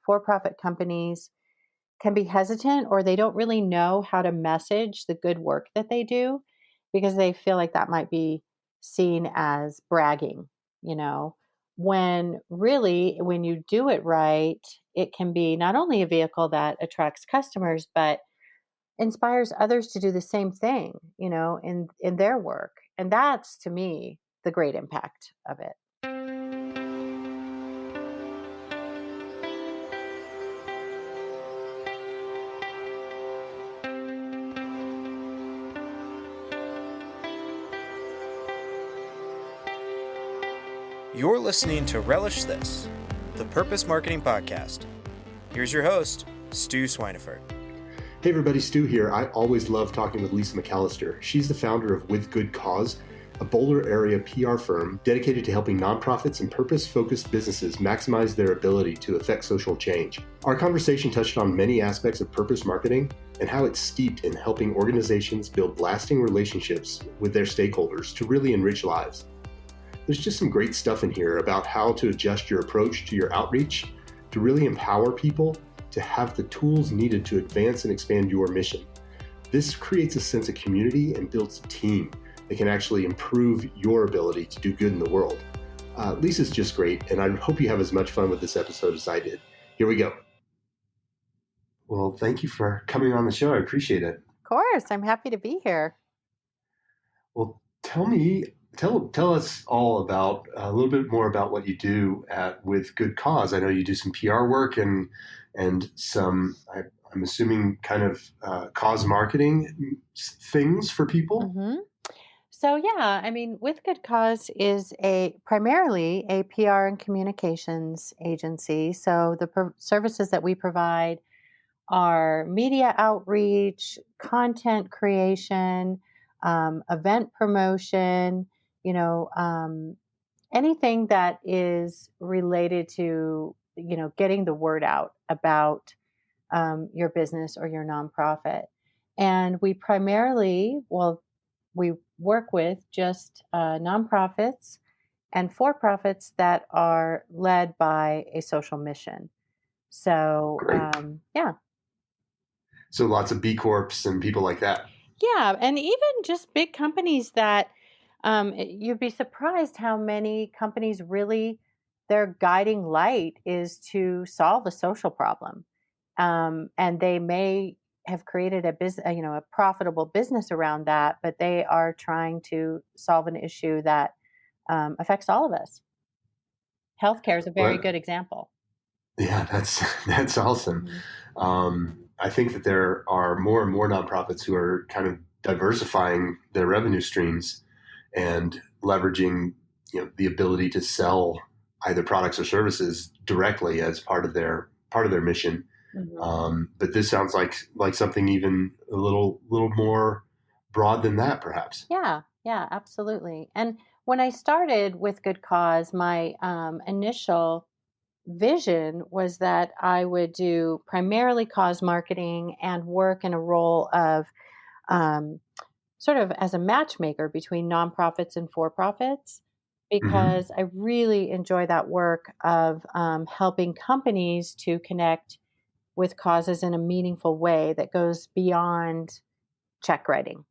for-profit companies can be hesitant or they don't really know how to message the good work that they do because they feel like that might be seen as bragging, you know, when really, when you do it right, it can be not only a vehicle that attracts customers, but inspires others to do the same thing, in their work. And that's to me the great impact of it. You're listening to Relish This, the Purpose Marketing Podcast. Here's your host, Stu Swineford. Hey everybody, Stu here. I always love talking with Lisa McAlister. She's the founder of With Good Cause, a Boulder-area PR firm dedicated to helping nonprofits and purpose-focused businesses maximize their ability to affect social change. Our conversation touched on many aspects of purpose marketing and how it's steeped in helping organizations build lasting relationships with their stakeholders to really enrich lives. There's just some great stuff in here about how to adjust your approach to your outreach to really empower people to have the tools needed to advance and expand your mission. This creates a sense of community and builds a team that can actually improve your ability to do good in the world. Lisa's just great, and I hope you have as much fun with this episode as I did. Here we go. Well, thank you for coming on the show. I appreciate it. Of course, I'm happy to be here. Well, tell us all about a little bit more about what you do with Good Cause. I know you do some PR work and some, I'm assuming, kind of cause marketing things for people. Mm-hmm. So With Good Cause is primarily a PR and communications agency. So the services that we provide are media outreach, content creation, event promotion, anything that is related to, getting the word out about your business or your nonprofit. And we we work with just nonprofits and for-profits that are led by a social mission. So, So lots of B Corps and people like that. Yeah, and even just big companies that you'd be surprised how many companies really, their guiding light is to solve a social problem. And they may have created a profitable business around that, but they are trying to solve an issue that affects all of us. Healthcare is a very good example. Yeah, that's awesome. Mm-hmm. I think that there are more and more nonprofits who are kind of diversifying their revenue streams and leveraging, the ability to sell either products or services directly as part of their mission. Mm-hmm. But this sounds like something even a little more broad than that, perhaps. Yeah, absolutely. And when I started with Good Cause, my initial vision was that I would do primarily cause marketing and work in a role of sort of as a matchmaker between nonprofits and for-profits, because mm-hmm. I really enjoy that work of helping companies to connect with causes in a meaningful way that goes beyond check writing,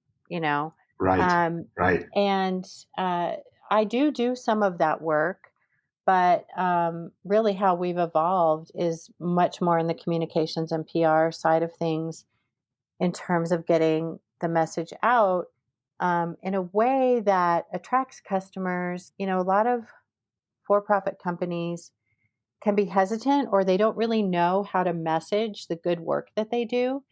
Right. Right. And I do some of that work. But really how we've evolved is much more in the communications and PR side of things in terms of getting the message out in a way that attracts customers. A lot of for-profit companies can be hesitant or they don't really know how to message the good work that they do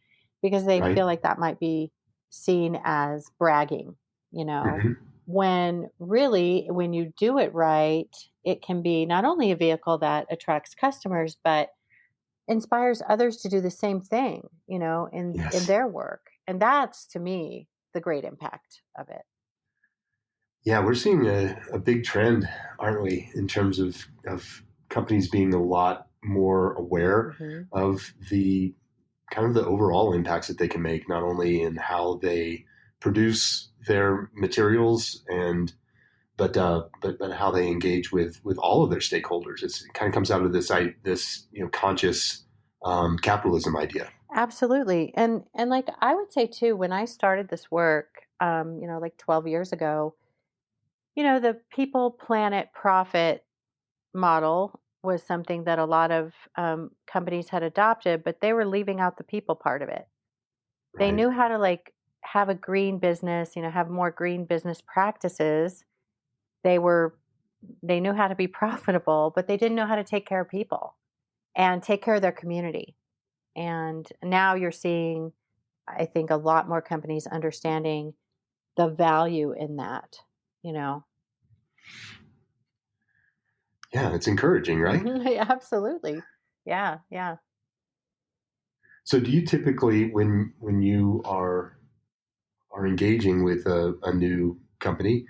because they feel like that might be seen as bragging, mm-hmm. When really, when you do it right, it can be not only a vehicle that attracts customers, but inspires others to do the same thing, in their work. And that's, to me, the great impact of it. Yeah, we're seeing a big trend, aren't we, in terms of companies being a lot more aware mm-hmm. of the kind of the overall impacts that they can make, not only in how they produce their materials and but how they engage with all of their stakeholders. It kind of comes out of this conscious capitalism idea. Absolutely. And like I would say too, when I started this work, like 12 years ago, the people, planet, profit model was something that a lot of companies had adopted, but they were leaving out the people part of it. They Right. knew how to like have a green business, have more green business practices. They were they knew how to be profitable, but they didn't know how to take care of people and take care of their community. And now you're seeing, I think, a lot more companies understanding the value in that, you know. Yeah, it's encouraging, right? Absolutely. Yeah, yeah. So do you typically, when you are engaging with a new company,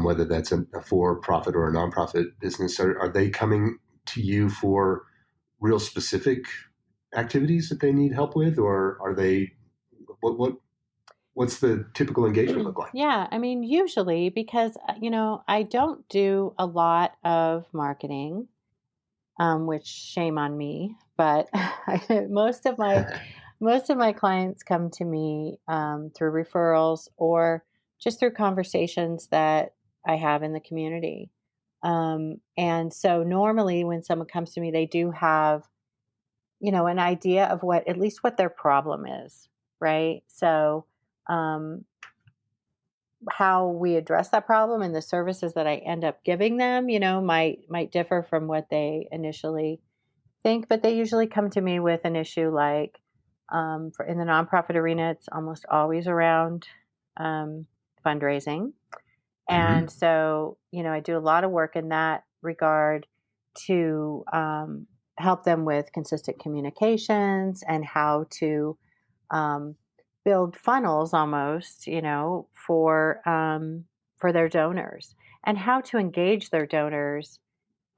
whether that's a for-profit or a nonprofit business, are they coming to you for real specific activities that they need help with, or are they what's the typical engagement look like? Yeah, I mean, usually because, I don't do a lot of marketing, which shame on me, but most of my most of my clients come to me through referrals or just through conversations that I have in the community. And so normally when someone comes to me, they do have, an idea of at least what their problem is, right? So, um, how we address that problem and the services that I end up giving them, might differ from what they initially think, but they usually come to me with an issue like, for in the nonprofit arena, it's almost always around fundraising. Mm-hmm. And so, I do a lot of work in that regard to help them with consistent communications and how to um, build funnels almost, for their donors and how to engage their donors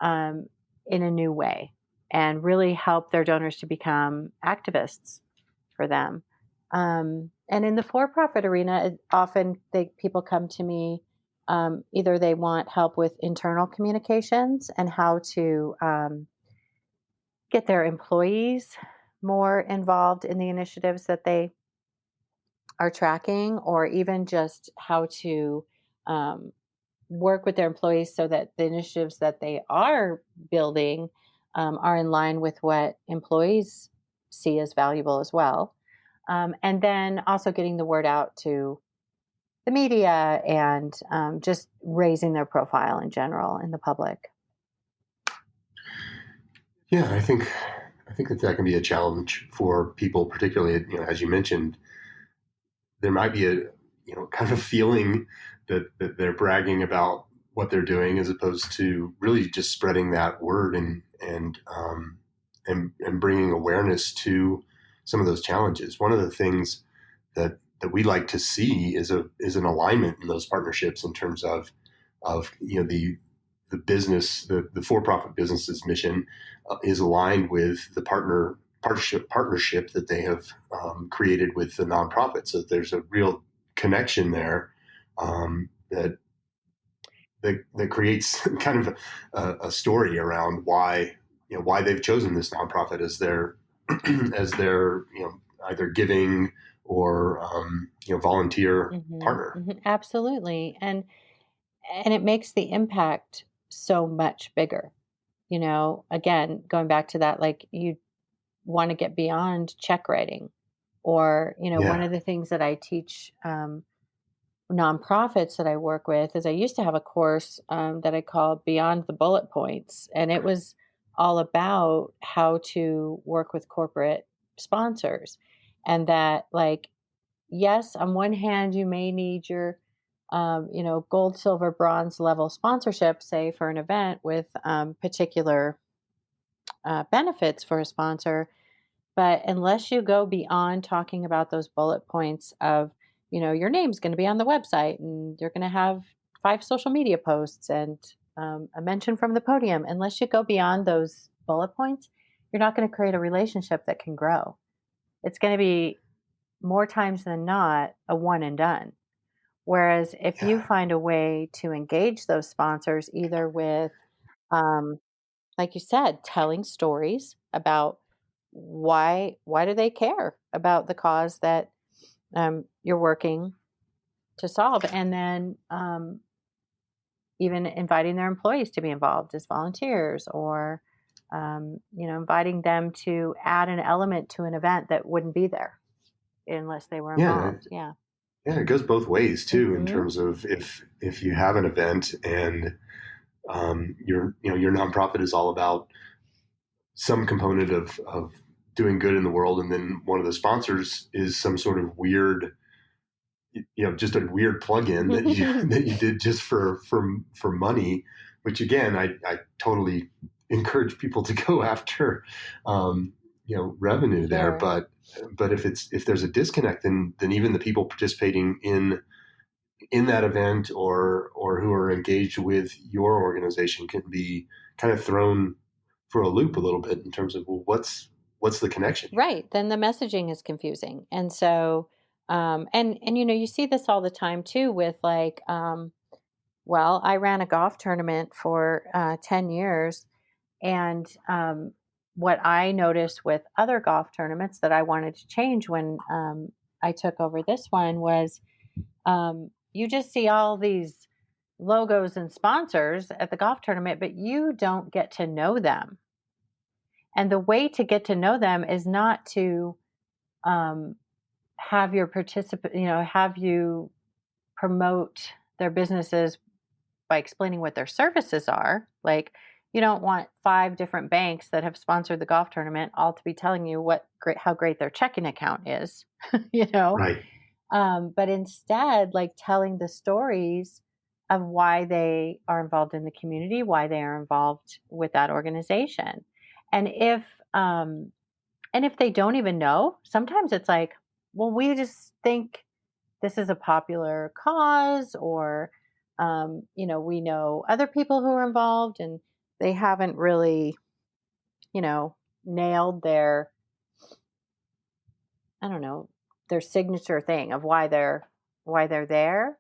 um, in a new way and really help their donors to become activists for them. And in the for-profit arena, often people come to me. Either they want help with internal communications and how to get their employees more involved in the initiatives that they are tracking, or even just how to um, work with their employees so that the initiatives that they are building are in line with what employees see as valuable as well. And then also getting the word out to the media and just raising their profile in general in the public. Yeah, I think that can be a challenge for people, particularly as you mentioned, there might be a kind of a feeling that they're bragging about what they're doing as opposed to really just spreading that word and bringing awareness to some of those challenges. One of the things that we like to see is an alignment in those partnerships in terms of the business, the for-profit business's mission is aligned with the partnership that they have created with the nonprofit. So there's a real connection there that creates kind of a story around why they've chosen this nonprofit as their as their either giving or volunteer partner. Absolutely. And it makes the impact so much bigger. Again, going back to that, like you want to get beyond check writing, or one Yeah, of the things that I teach nonprofits that I work with is I used to have a course that I called Beyond the Bullet Points, and it was all about how to work with corporate sponsors. And that, like, yes, on one hand, you may need your, gold, silver, bronze level sponsorship, say for an event with particular benefits for a sponsor. But unless you go beyond talking about those bullet points of, your name's going to be on the website and you're going to have 5 social media posts and a mention from the podium, unless you go beyond those bullet points, you're not going to create a relationship that can grow. It's going to be more times than not a one and done. Whereas if you Yeah. find a way to engage those sponsors, either with, um, like you said, telling stories about why do they care about the cause that you're working to solve, and then even inviting their employees to be involved as volunteers, or inviting them to add an element to an event that wouldn't be there unless they were Yeah. involved. Yeah. Yeah. It goes both ways too, in Hmm. terms of if you have an event and your nonprofit is all about some component of doing good in the world, and then one of the sponsors is some sort of weird, just a weird plug-in that you that you did just for money, which again, I totally encourage people to go after revenue there, Sure. but if there's a disconnect, then even the people participating in that event, or who are engaged with your organization, can be kind of thrown for a loop a little bit in terms of, well, what's the connection here? Right. Then the messaging is confusing. And so, and you see this all the time too with like, well, I ran a golf tournament for 10 years. And what I noticed with other golf tournaments that I wanted to change when I took over this one was you just see all these logos and sponsors at the golf tournament, but you don't get to know them. And the way to get to know them is not to um, have your participant, have you promote their businesses by explaining what their services are. Like, you don't want 5 different banks that have sponsored the golf tournament all to be telling you how great their checking account is, you know. Right. But instead, like telling the stories of why they are involved in the community, why they are involved with that organization, and um, if they don't even know, sometimes it's like, well, we just think this is a popular cause, or we know other people who are involved, and they haven't really, nailed their, I don't know, their signature thing of why they're there.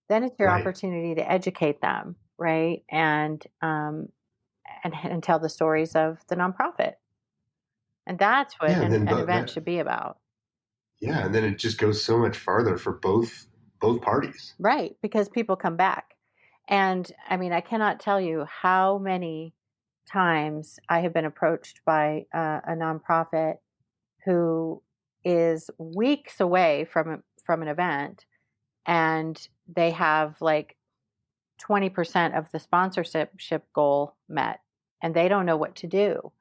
Then it's your Right. opportunity to educate them, right? And tell the stories of the nonprofit, and that's what Yeah. And then an but event that should be about. Yeah, and then it just goes so much farther for both parties. Right, because people come back. And I mean, I cannot tell you how many times I have been approached by a nonprofit who is weeks away from an event, and they have like 20% of the sponsorship goal met, and they don't know what to do.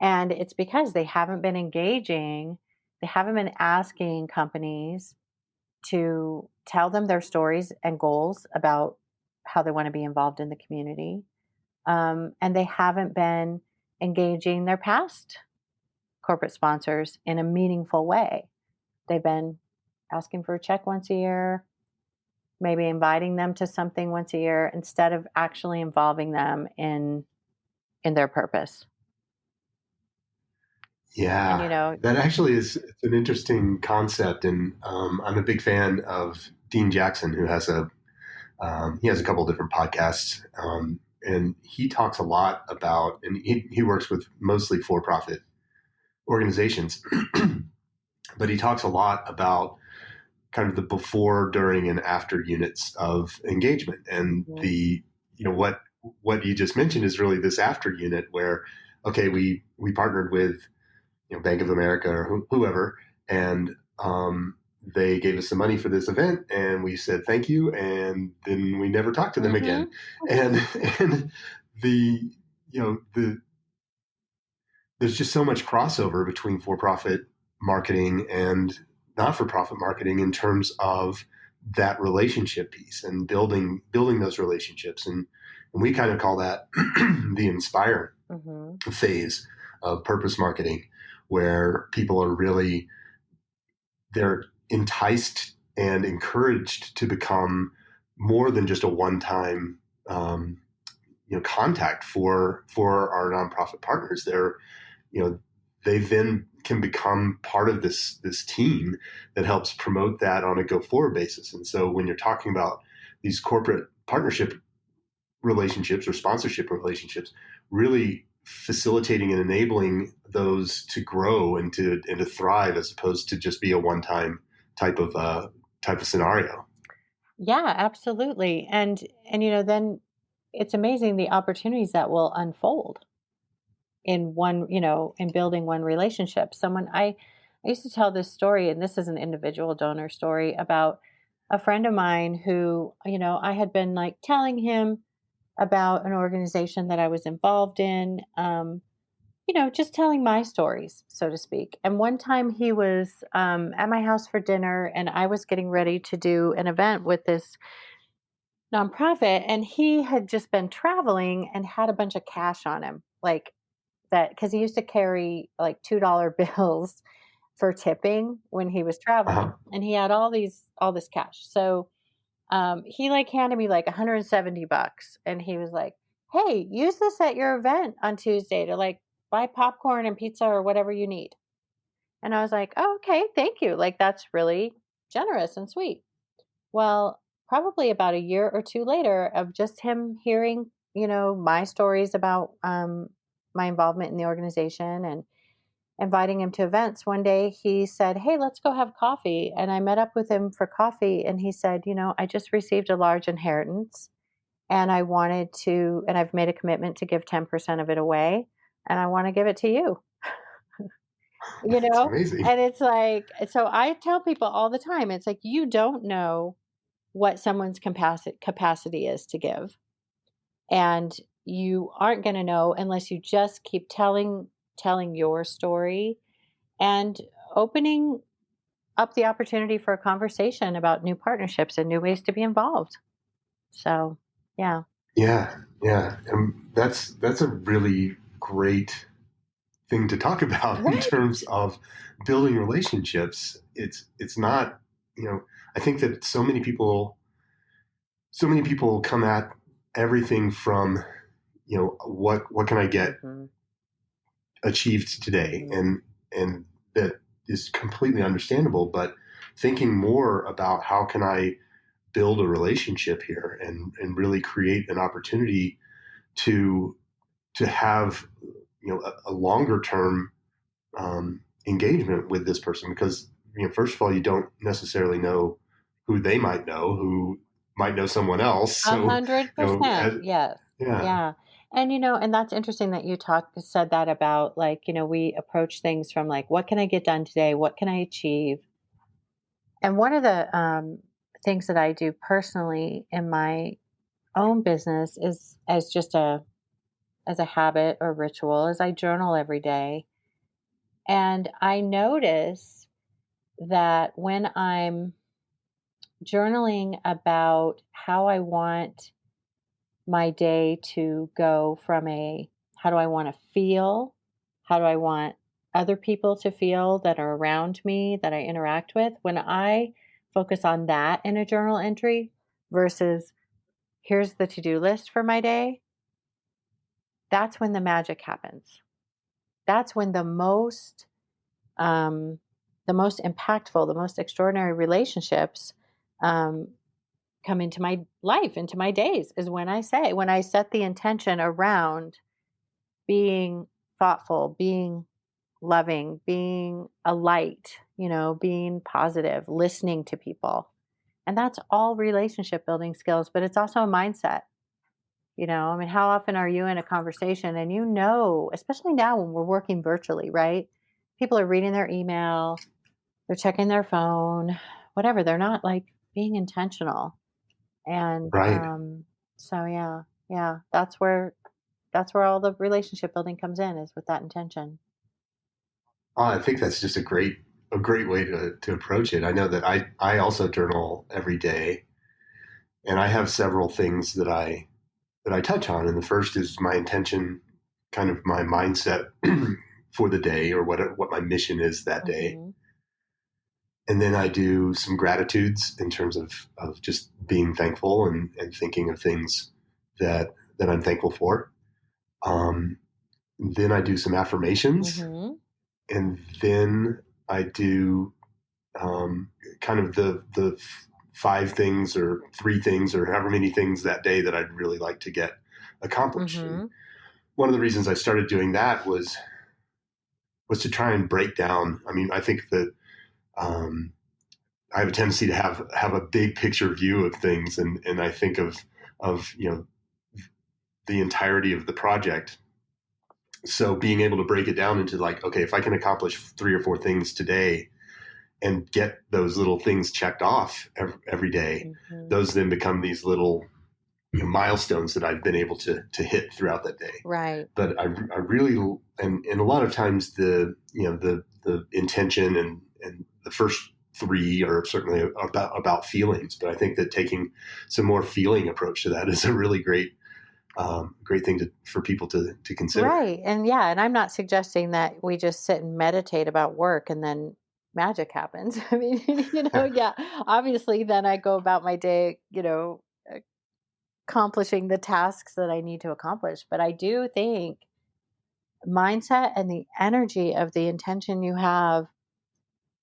And it's because they haven't been engaging, they haven't been asking companies to tell them their stories and goals about how they want to be involved in the community. And they haven't been engaging their past corporate sponsors in a meaningful way. They've been asking for a check once a year, maybe inviting them to something once a year, instead of actually involving them in their purpose. And Yeah, that actually is, it's an interesting concept, and I'm a big fan of Dean Jackson, who has he has a couple of different podcasts, and he talks a lot about, and he works with mostly for-profit organizations, but he talks a lot about kind of the before, during, and after units of engagement. And Mhm. the what you just mentioned is really this after unit where, okay, we partnered with Bank of America or whoever, and they gave us some money for this event, and we said thank you, and then we never talked to them again. Mhm. And and the the there's just so much crossover between for-profit marketing and not-for-profit marketing in terms of that relationship piece and building those relationships, and we kind of call that the inspire Mhm. phase of purpose marketing, where people are really, they're enticed and encouraged to become more than just a one-time contact for our nonprofit partners. They're you know they then can become part of this team that helps promote that on a go forward basis. And so when you're talking about these corporate partnership relationships or sponsorship relationships, really facilitating and enabling those to grow and to thrive, as opposed to just be a one-time type of scenario. Yeah, absolutely. And then it's amazing the opportunities that will unfold in one, in building one relationship. I used to tell this story, and this is an individual donor story about a friend of mine who, I had been like telling him about an organization that I was involved in, just telling my stories, so to speak. And one time he was at my house for dinner, and I was getting ready to do an event with this nonprofit, and he had just been traveling and had a bunch of cash on him, like that, because he used to carry like $2 bills for tipping when he was traveling, and he had all this cash. So he like handed me like $170, and he was like, "Hey, use this at your event on Tuesday to like buy popcorn and pizza or whatever you need." And I was like, "Oh, okay, thank you. Like that's really generous and sweet." Well, probably about a year or two later of just him hearing, my stories about my involvement in the organization and inviting him to events, one day he said, "Hey, let's go have coffee." And I met up with him for coffee, and he said, "I just received a large inheritance, and and I've made a commitment to give 10% of it away, and I want to give it to you." It's amazing. And it's like, so I tell people all the time, it's like, you don't know what someone's capacity is to give. And you aren't going to know unless you just keep telling your story and opening up the opportunity for a conversation about new partnerships and new ways to be involved. So, yeah. Yeah. And that's a really great thing to talk about in terms of building relationships. It's not, I think that so many people come at everything from, what can I get achieved today? And that is completely understandable, but thinking more about how can I build a relationship here and really create an opportunity to have, a longer term engagement with this person, because, first of all, you don't necessarily know who they might know, who might know someone else. So, 100%. Yes. Yeah. And, and that's interesting that you said that about like, we approach things from like, what can I get done today? What can I achieve? And one of the things that I do personally in my own business is as a habit or ritual is I journal every day. And I notice that when I'm journaling about how I want my day to go from how do I want to feel? How do I want other people to feel that are around me, that I interact with? When I focus on that in a journal entry versus here's the to-do list for my day, that's when the magic happens. That's when the most impactful, the most extraordinary relationships come into my life, into my days, is when I set the intention around being thoughtful, being loving, being a light, being positive, listening to people. And that's all relationship building skills, but it's also a mindset. How often are you in a conversation and especially now when we're working virtually, right? People are reading their email, they're checking their phone, whatever. They're not like being intentional. And so yeah, that's where all the relationship building comes in, is with that intention. I think that's just a great way to approach it. I know that I also journal every day, and I have several things that I touch on. And the first is my intention, kind of my mindset for the day, or what my mission is that day. And then I do some gratitudes in terms of just being thankful and thinking of things that I'm thankful for. Then I do some affirmations. and then I do kind of the 5 things or 3 things or however many things that day that I'd really like to get accomplished. And Mm-hmm. one of the reasons I started doing that was to try and break down. I mean, I think that I have a tendency to have a big picture view of things, and I think of the entirety of the project. So being able to break it down into like, okay, if I can accomplish 3 or 4 things today and get those little things checked off every day, Mm-hmm. those then become these little milestones that I've been able to hit throughout that day. Right. But I really, and a lot of times the intention and the first 3 are certainly about feelings, but I think that taking some more feeling approach to that is a really great thing for people to consider. Right. And yeah, and I'm not suggesting that we just sit and meditate about work and then magic happens. I mean, yeah, obviously then I go about my day, accomplishing the tasks that I need to accomplish. But I do think mindset and the energy of the intention you have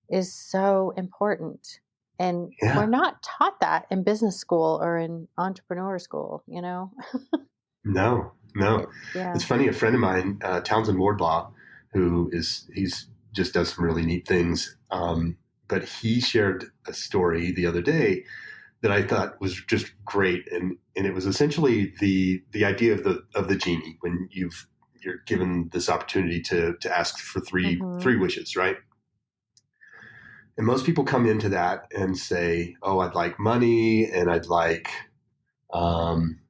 is so important. And we're Yeah. not taught that in business school or in entrepreneur school, No. Yeah. It's funny. A friend of mine, Townsend Wardlaw, he's just does some really neat things. But he shared a story the other day that I thought was just great, and it was essentially the idea of the genie when you're given this opportunity to ask for three Mm-hmm. wishes, right? And most people come into that and say, "Oh, I'd like money, and I'd like, um,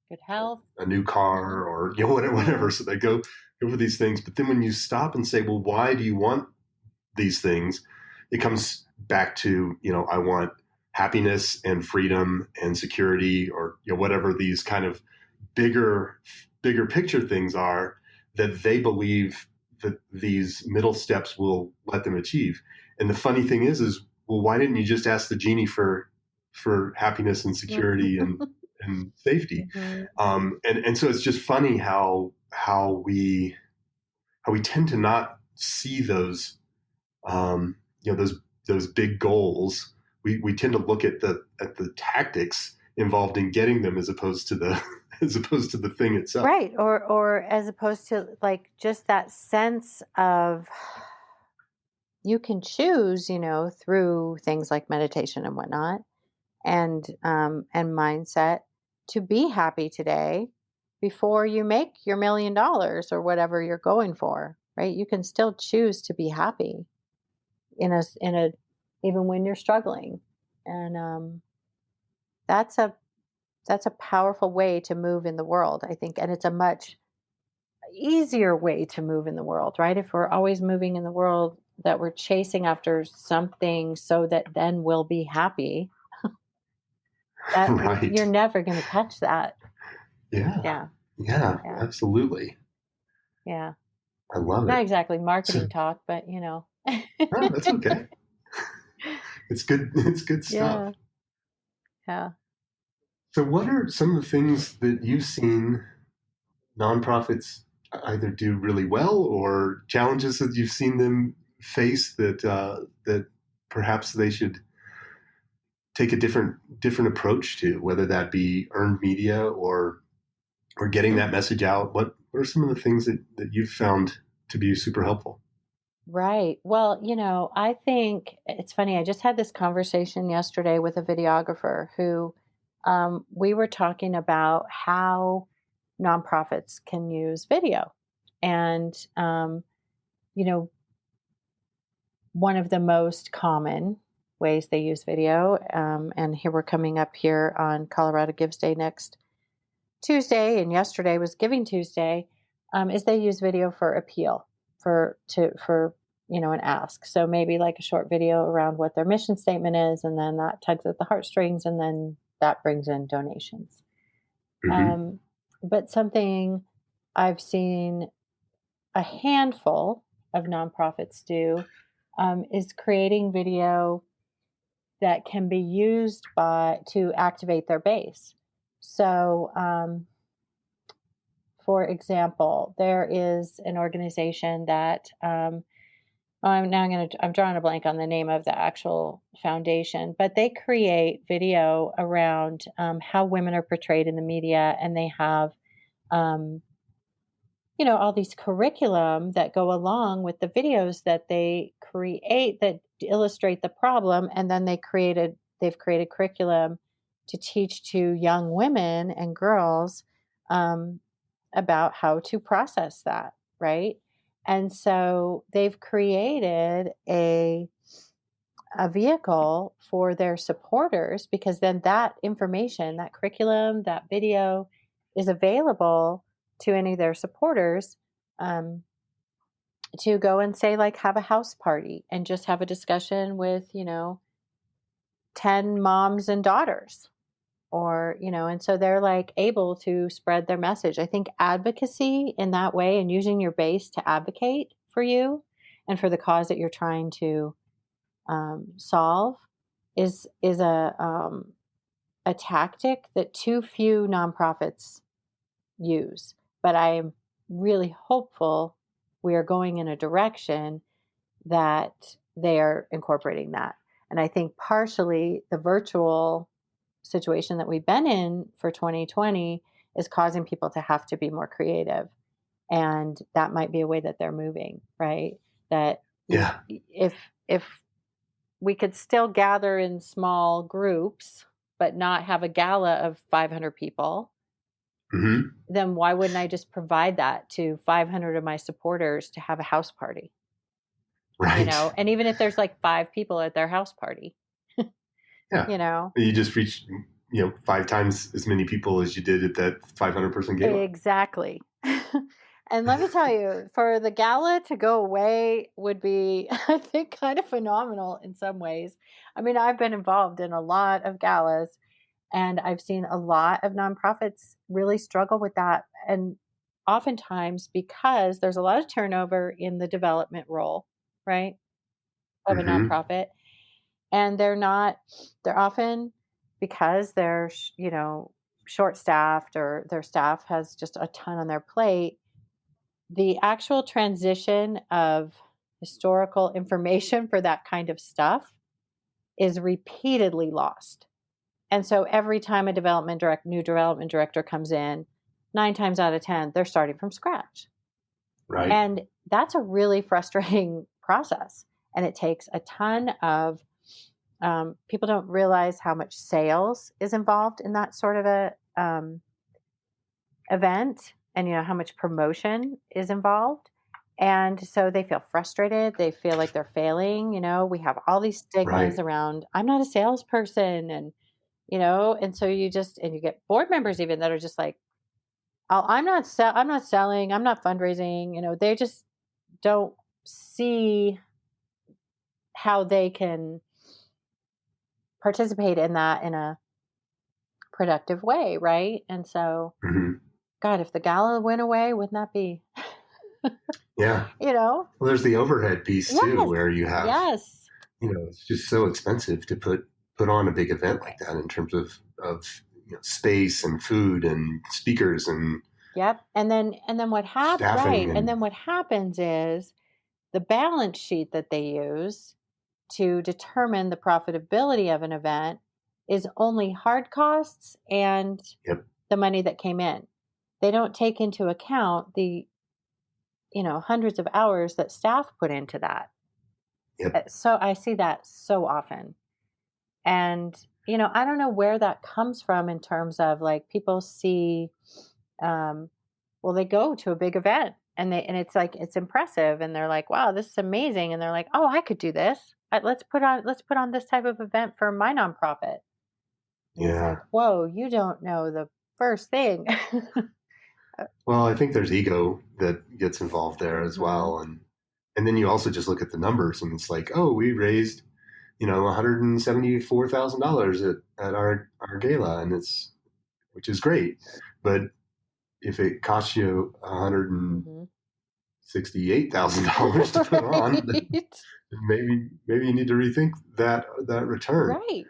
Good health. a new car, or whatever." So they go for these things. But then when you stop and say, "Well, why do you want these things?" It comes back to, I want happiness and freedom and security, or whatever these kind of bigger picture things are that they believe that these middle steps will let them achieve. And the funny thing is, well, why didn't you just ask the genie for happiness and security and safety? Mm-hmm. And so it's just funny how we tend to not see those those big goals. We tend to look at the tactics involved in getting them as opposed to the thing itself. Right. Or as opposed to like just that sense of you can choose, through things like meditation and whatnot and mindset to be happy today before you make your $1 million or whatever you're going for, right? You can still choose to be happy in a even when you're struggling. And that's a powerful way to move in the world, I think. And it's a much easier way to move in the world, right? If we're always moving in the world that we're chasing after something so that then we'll be happy, that Right. you're never going to catch that. Yeah. Yeah. Absolutely. Yeah. I love Not it. exactly marketing talk, but Oh, that's okay. It's good. It's good stuff. Yeah. So what are some of the things that you've seen nonprofits either do really well, or challenges that you've seen them face that perhaps they should take a different approach to, whether that be earned media or getting that message out? What are some of the things that you've found to be super helpful? Right. Well, I think it's funny. I just had this conversation yesterday with a videographer who we were talking about how nonprofits can use video. And, you know, one of the most common ways they use video, and here we're coming up here on Colorado Gives Day next Tuesday, and yesterday was Giving Tuesday, is they use video for appeal for an ask. So maybe like a short video around what their mission statement is, and then that tugs at the heartstrings, and then that brings in donations. Mm-hmm. But something I've seen a handful of nonprofits do is creating video that can be used to activate their base. So, for example, there is an organization that I'm drawing a blank on the name of the actual foundation, but they create video around how women are portrayed in the media, and they have um, all these curriculum that go along with the videos that they create that illustrate the problem, and then they've created curriculum to teach to young women and girls um, about how to process that, right? And so they've created a vehicle for their supporters, because then that information, that curriculum, that video is available to any of their supporters um, to go and say, like, have a house party and just have a discussion with, 10 moms and daughters, or, and so they're like able to spread their message. I think advocacy in that way, and using your base to advocate for you and for the cause that you're trying to solve, is a tactic that too few nonprofits use. But I am really hopeful we are going in a direction that they are incorporating that. And I think partially the virtual situation that we've been in for 2020 is causing people to have to be more creative. And that might be a way that they're moving, right? That if we could still gather in small groups, but not have a gala of 500 people, then why wouldn't I just provide that to 500 of my supporters to have a house party? Right. And even if there's like 5 people at their house party, you just reach, 5 times as many people as you did at that 500 person gala. Exactly. And let me tell you, for the gala to go away would be, I think, kind of phenomenal in some ways. I mean, I've been involved in a lot of galas, and I've seen a lot of nonprofits really struggle with that. And oftentimes, because there's a lot of turnover in the development role, right, of a nonprofit. And they're often, because they're, short staffed, or their staff has just a ton on their plate, the actual transition of historical information for that kind of stuff is repeatedly lost. And so every time a new development director comes in, 9 times out of 10, they're starting from scratch. Right. And that's a really frustrating process. And it takes a ton of, people don't realize how much sales is involved in that sort of a event, and how much promotion is involved. And so they feel frustrated. They feel like they're failing. We have all these stigmas around, I'm not a salesperson. And, and so you get board members even that are just like, oh, I'm not selling, I'm not fundraising. They just don't see how they can participate in that in a productive way. Right. And so, God, if the gala went away, wouldn't that be? Yeah. Well, there's the overhead piece too, where you have, it's just so expensive to put on a big event like that in terms of space and food and speakers and. Yep. And then what happens, right? And then what happens is the balance sheet that they use to determine the profitability of an event is only hard costs and the money that came in. They don't take into account the, hundreds of hours that staff put into that. So I see that so often. And, I don't know where that comes from in terms of, like, people see, they go to a big event and it's like, it's impressive, and they're like, wow, this is amazing. And they're like, oh, I could do this. Let's put on this type of event for my nonprofit. And it's like, whoa, you don't know the first thing. Well, I think there's ego that gets involved there as well. And then you also just look at the numbers, and it's like, oh, we raised, $174,000 at our gala, and which is great. But if it costs you $168,000 to put on, then maybe you need to rethink that return. Right.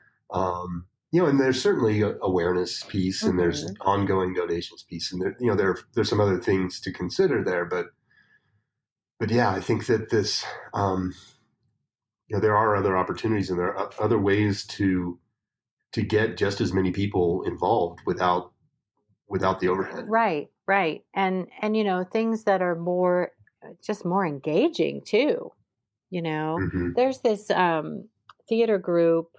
And there's certainly a awareness piece, and there's Mm-hmm. ongoing donations piece, and there's some other things to consider there, but yeah, I think that this, there are other opportunities, and there are other ways to get just as many people involved without the overhead. Right, right. And things that are more engaging too. Mm-hmm. There's this theater group.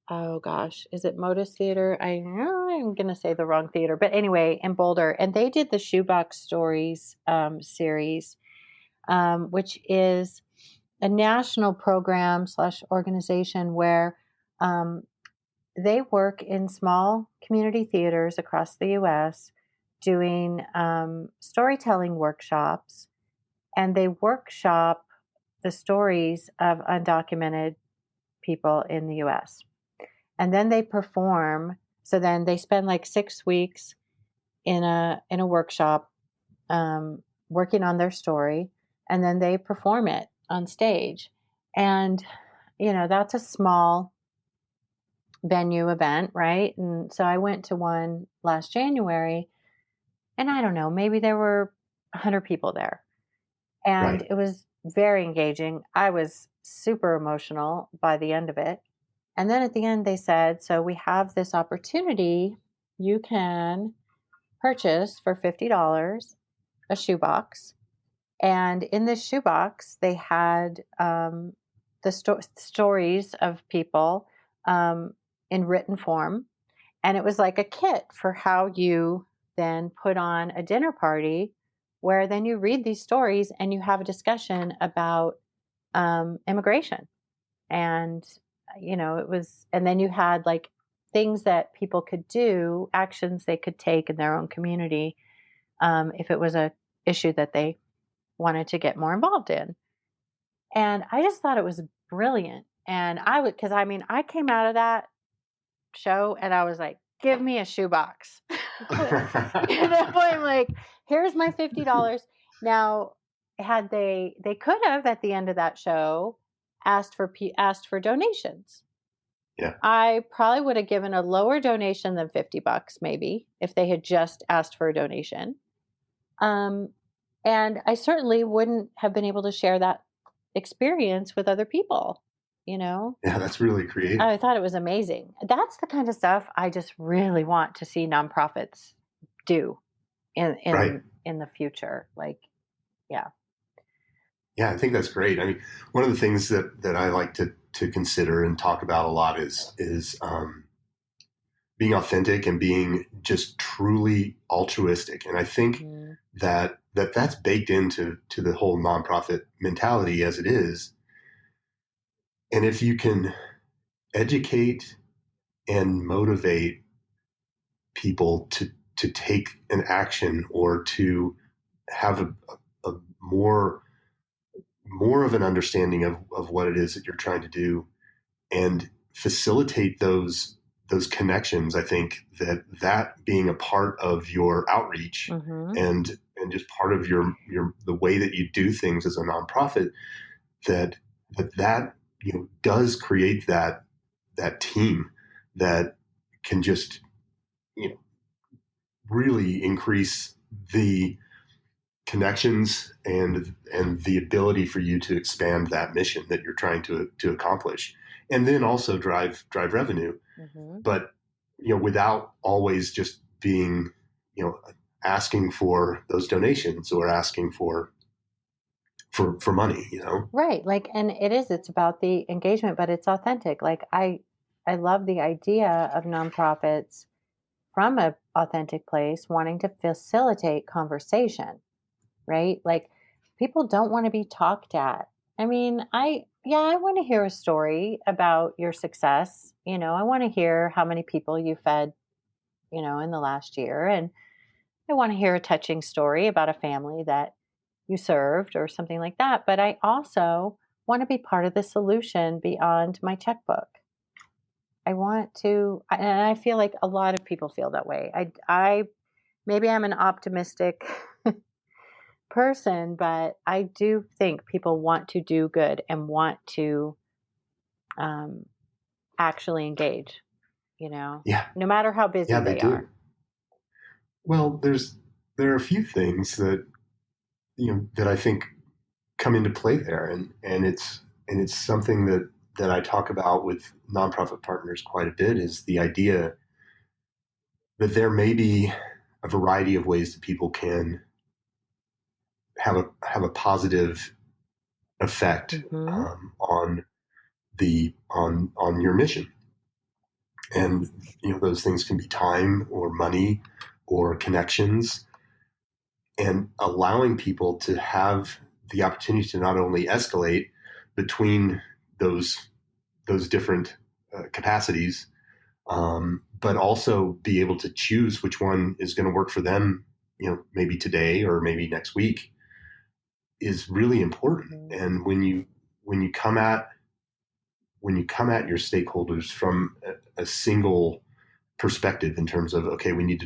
Oh gosh, is it Modus Theater? I'm going to say the wrong theater, but anyway, in Boulder, and they did the Shoebox Stories series, which is a national program / organization where um, they work in small community theaters across the U.S. doing storytelling workshops, and they workshop the stories of undocumented people in the U.S. And then they perform. So then they spend like 6 weeks in a workshop working on their story, and then they perform it on stage. And that's a small venue event, right? And so I went to one last January, and I don't know, maybe there were 100 people there. And Right. it was very engaging. I was super emotional by the end of it. And then at the end, they said, so we have this opportunity. You can purchase for $50 a shoebox. And in this shoebox, they had the stories of people in written form. And it was like a kit for how you then put on a dinner party where then you read these stories and you have a discussion about immigration. And, it was, and then you had like things that people could do, actions they could take in their own community if it was a issue that they wanted to get more involved in. And I just thought it was brilliant. And because I came out of that show and I was like, give me a shoebox. I'm like, here's my $50. Now, had they could have at the end of that show asked for donations. Yeah. I probably would have given a lower donation than $50 maybe if they had just asked for a donation. And I certainly wouldn't have been able to share that experience with other people, Yeah, that's really creative. I thought it was amazing. That's the kind of stuff I just really want to see nonprofits do in Right. in the future. Like, yeah. Yeah, I think that's great. I mean, one of the things that I like to consider and talk about a lot is being authentic and being just truly altruistic. And I think Mm-hmm. that's baked into the whole nonprofit mentality as it is. And if you can educate and motivate people to take an action or to have a more of an understanding of what it is that you're trying to do and facilitate those connections, I think that being a part of your outreach Mm-hmm. and just part of your the way that you do things as a nonprofit, that does create that team that can just really increase the connections and the ability for you to expand that mission that you're trying to accomplish, and then also drive revenue. Mm-hmm. But without always just being asking for those donations or asking for money. Right. Like, and it's about the engagement, but it's authentic. Like I love the idea of nonprofits from an authentic place wanting to facilitate conversation, right? Like people don't want to be talked at. I mean, I want to hear a story about your success. I want to hear how many people you fed, in the last year. And I want to hear a touching story about a family that you served or something like that. But I also want to be part of the solution beyond my checkbook. I want to, and I feel like a lot of people feel that way. I maybe I'm an optimistic person, but I do think people want to do good and want to actually engage. Yeah. no matter how busy Yeah, they they do. are. Well, there are a few things that, that I think come into play there. And it's something that I talk about with nonprofit partners quite a bit, is the idea that there may be a variety of ways that people can have a positive effect Mm-hmm. on your mission. And those things can be time or money or connections, and allowing people to have the opportunity to not only escalate between those different capacities, but also be able to choose which one is going to work for them, maybe today or maybe next week, is really important. Mm-hmm. And when you come at your stakeholders from a single perspective in terms of, okay, we need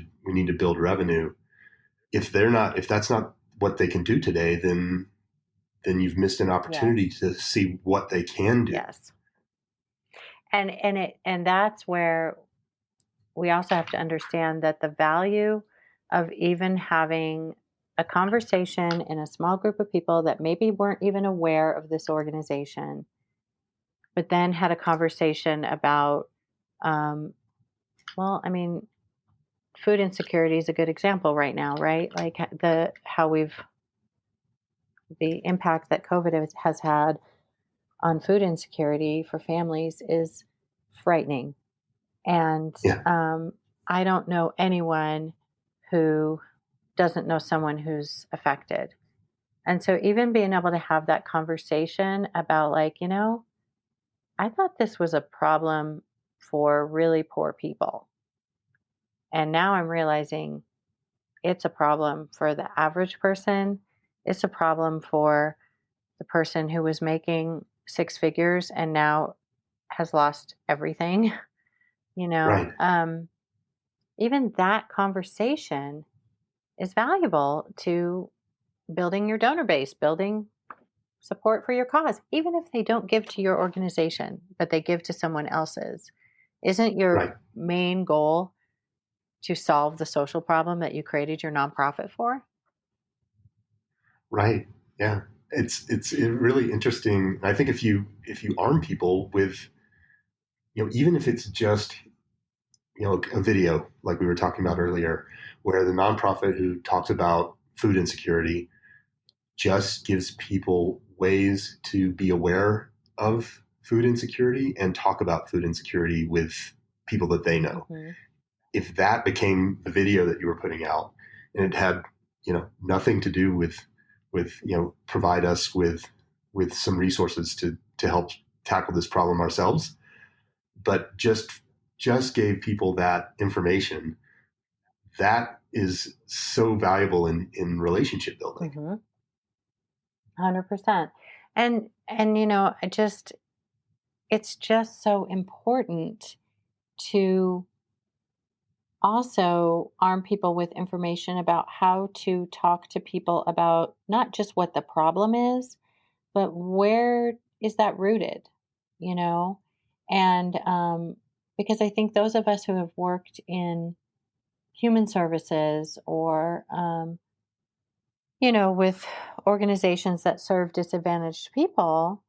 to build revenue. If that's not what they can do today, then you've missed an opportunity Yes. to see what they can do. Yes. And that's where we also have to understand that the value of even having a conversation in a small group of people that maybe weren't even aware of this organization, but then had a conversation about, well, I mean, food insecurity is a good example right now, right? Like the impact that COVID has had on food insecurity for families is frightening. And Yeah. I don't know anyone who doesn't know someone who's affected. And so even being able to have that conversation about, like, I thought this was a problem for really poor people. And now I'm realizing it's a problem for the average person. It's a problem for the person who was making six figures and now has lost everything. Right. Even that conversation is valuable to building your donor base, building support for your cause, even if they don't give to your organization, but they give to someone else's. Isn't your Right. main goal to solve the social problem that you created your nonprofit for? Right. Yeah. It's really interesting. I think if you arm people with, even if it's just, a video like we were talking about earlier, where the nonprofit who talks about food insecurity just gives people ways to be aware of food insecurity and talk about food insecurity with people that they know. Mm-hmm. If that became the video that you were putting out, and it had, nothing to do with provide us with some resources to help tackle this problem ourselves, but just gave people that information, that is so valuable in relationship building. Mm-hmm. 100%. And it's just so important to also arm people with information about how to talk to people about not just what the problem is, but where is that rooted, you know? And because I think those of us who have worked in human services or, with organizations that serve disadvantaged people,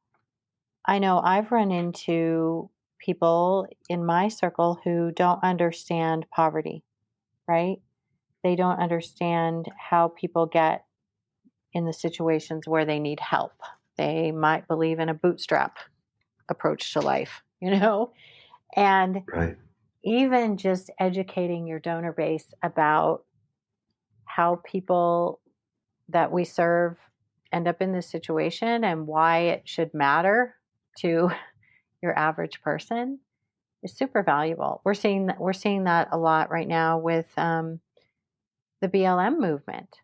I know I've run into people in my circle who don't understand poverty, right? They don't understand how people get in the situations where they need help. They might believe in a bootstrap approach to life, And Right. even just educating your donor base about how people that we serve end up in this situation and why it should matter to your average person is super valuable. We're seeing that a lot right now with the BLM movement,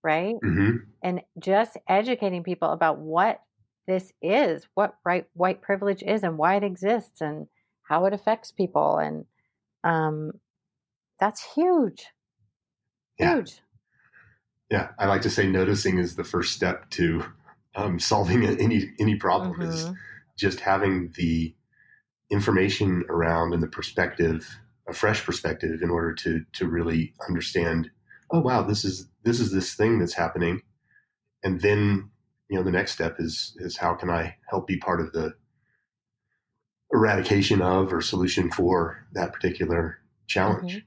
right? Mm-hmm. And just educating people about what this is, what white privilege is, and why it exists, and how it affects people, and that's huge, Yeah. huge. Yeah. I like to say noticing is the first step to solving any problem. Is Mm-hmm. just having the information around and the perspective, a fresh perspective, in order to really understand, oh wow, this thing that's happening. And then, the next step is how can I help be part of the eradication of or solution for that particular Mm-hmm. challenge.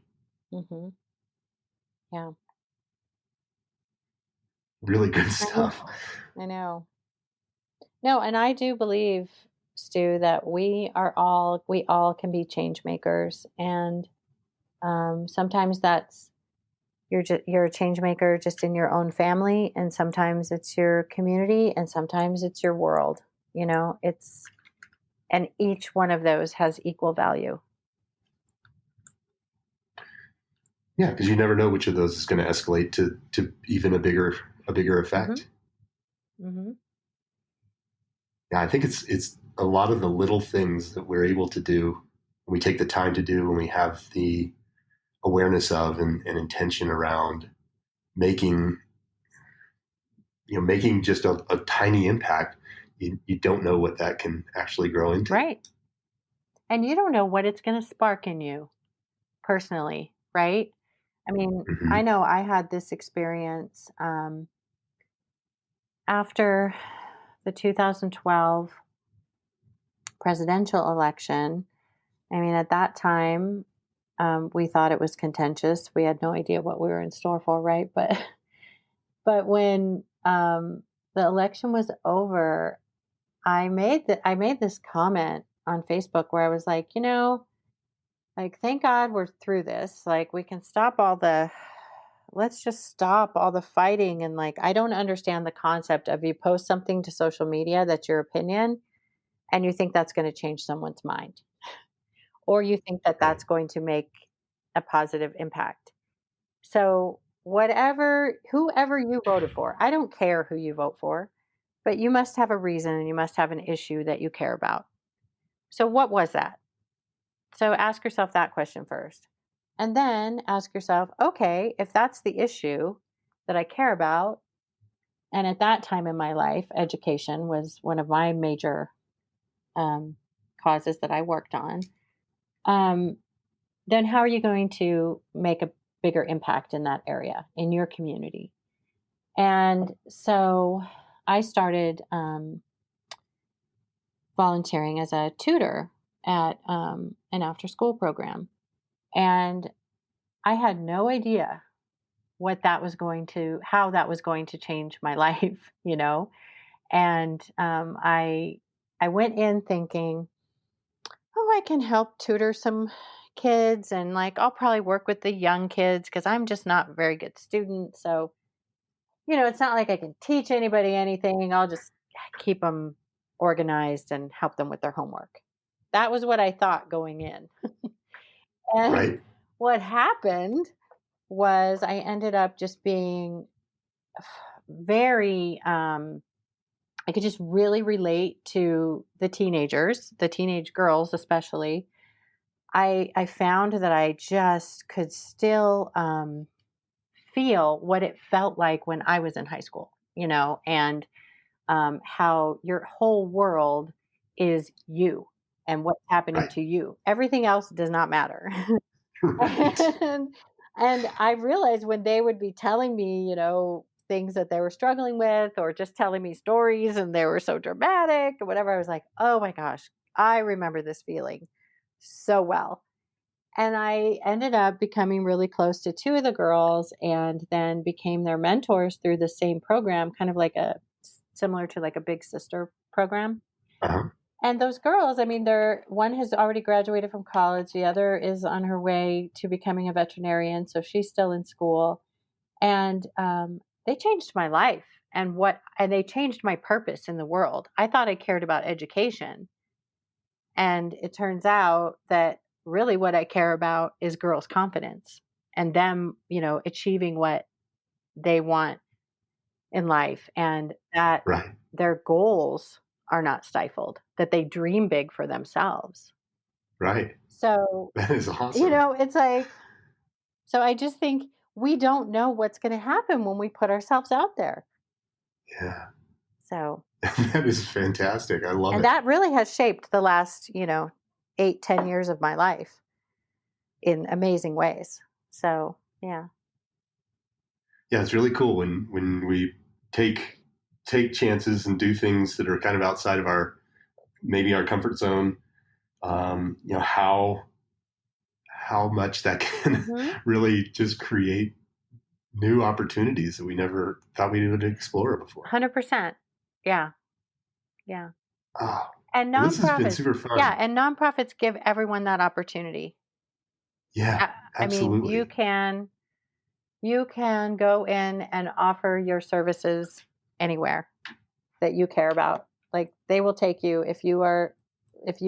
Mm-hmm. Yeah. Really good I know. stuff. I know. No, and I do believe, Stu, that we all can be change makers, and sometimes that's you're a change maker just in your own family, and sometimes it's your community, and sometimes it's your world. And each one of those has equal value. Yeah, because you never know which of those is going to escalate to even a bigger effect. Mm-hmm. Mm-hmm. Yeah, I think it's a lot of the little things that we're able to do, we take the time to do, and we have the awareness of and intention around making just a tiny impact. You don't know what that can actually grow into. Right. And you don't know what it's going to spark in you personally, right? I mean, Mm-hmm. I know I had this experience after the 2012 presidential election. I mean, at that time, we thought it was contentious. We had no idea what we were in store for, right? But when the election was over, I made this comment on Facebook where I was like, like, thank God we're through this. Like, we can let's just stop all the fighting. And like, I don't understand the concept of you post something to social media that's your opinion and you think that's going to change someone's mind, or you think that that's going to make a positive impact. So, whoever you voted for, I don't care who you vote for, but you must have a reason and you must have an issue that you care about. So, what was that? So, ask yourself that question first. And then ask yourself, okay, if that's the issue that I care about, and at that time in my life, education was one of my major causes that I worked on, then how are you going to make a bigger impact in that area, in your community? And so I started volunteering as a tutor at an after school program. And I had no idea how that was going to change my life, And I went in thinking, oh, I can help tutor some kids, and like I'll probably work with the young kids because I'm just not a very good student. So, it's not like I can teach anybody anything. I'll just keep them organized and help them with their homework. That was what I thought going in. And Right. what happened was I ended up just being very, I could just really relate to the teenage girls, especially. I found that I just could still feel what it felt like when I was in high school, and how your whole world is you and what's happening Right. to you. Everything else does not matter. Right. and I realized when they would be telling me, things that they were struggling with, or just telling me stories and they were so dramatic or whatever, I was like, oh my gosh, I remember this feeling so well. And I ended up becoming really close to two of the girls and then became their mentors through the same program, kind of like similar to like a big sister program. Uh-huh. And those girls, I mean, one has already graduated from college. The other is on her way to becoming a veterinarian. So she's still in school. And they changed my life and they changed my purpose in the world. I thought I cared about education. And it turns out that really what I care about is girls' confidence and them, achieving what they want in life, and that Right. their goals are not stifled, that they dream big for themselves. Right. So, That is awesome. it's like, so I just think we don't know what's going to happen when we put ourselves out there. Yeah. So That is fantastic. I love and it. that really has shaped the last, 8-10 years of my life in amazing ways. So, yeah. Yeah, it's really cool when we take chances and do things that are kind of outside of our comfort zone. How much that can really just create new opportunities that we never thought we would explore before. 100%. Yeah. Oh, And well, this has been nonprofits, super fun. yeah, and nonprofits give everyone that opportunity. Yeah, absolutely. I mean, you can go in and offer your services anywhere that you care about. Like, they will take you if you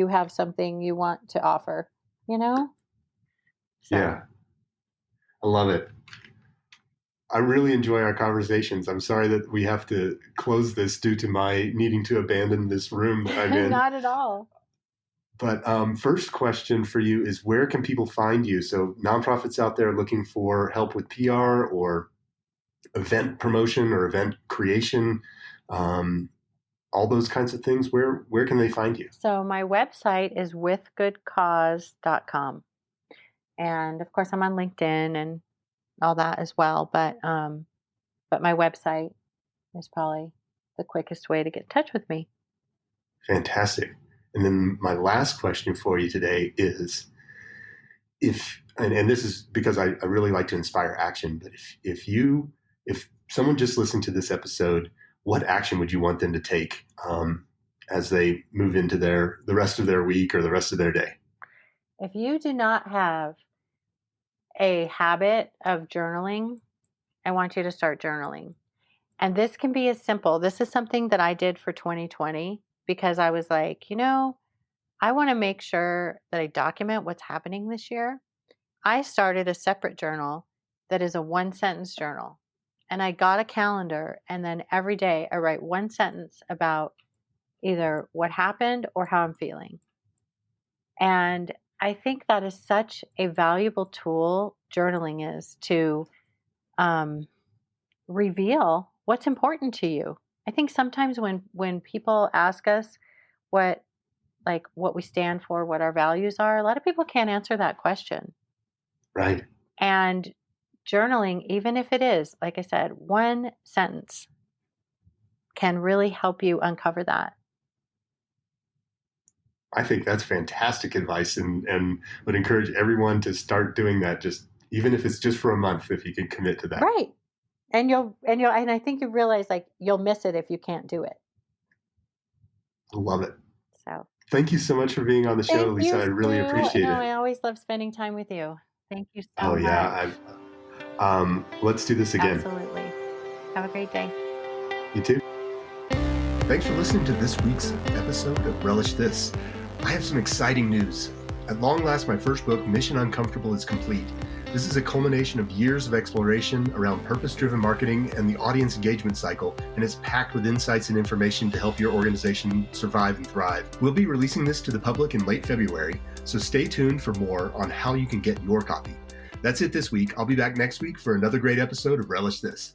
have something you want to offer, So. Yeah, I love it. I really enjoy our conversations. I'm sorry that we have to close this due to my needing to abandon this room that I'm in. Not at all. But first question for you is, where can people find you? So nonprofits out there looking for help with PR or event promotion or event creation, all those kinds of things, where can they find you? So my website is withgoodcause.com. And of course I'm on LinkedIn and all that as well. But my website is probably the quickest way to get in touch with me. Fantastic. And then my last question for you today is, and this is because I really like to inspire action, but if someone just listened to this episode, what action would you want them to take as they move into the rest of their week or the rest of their day? If you do not have a habit of journaling, I want you to start journaling. And this can be as simple. This is something that I did for 2020 because I was like, I want to make sure that I document what's happening this year. I started a separate journal that is a 1-sentence journal. And I got a calendar, and then every day I write 1 sentence about either what happened or how I'm feeling. And I think that is such a valuable tool, journaling is, to reveal what's important to you. I think sometimes when people ask us what we stand for, what our values are, a lot of people can't answer that question. Right. And journaling, even if it is, like I said, 1 sentence, can really help you uncover that. I think that's fantastic advice, and would encourage everyone to start doing that, just even if it's just for a month, if you can commit to that. Right. And I think you realize you'll miss it if you can't do it. I love it. So thank you so much for being on the show, Lisa. I really appreciate it. I always love spending time with you. Thank you so much. Yeah. Let's do this again. Absolutely. Have a great day. You too. Thanks for listening to this week's episode of Relish This. I have some exciting news. At long last, my first book, Mission Uncomfortable, is complete. This is a culmination of years of exploration around purpose-driven marketing and the audience engagement cycle, and it's packed with insights and information to help your organization survive and thrive. We'll be releasing this to the public in late February, so stay tuned for more on how you can get your copy. That's it this week. I'll be back next week for another great episode of Relish This.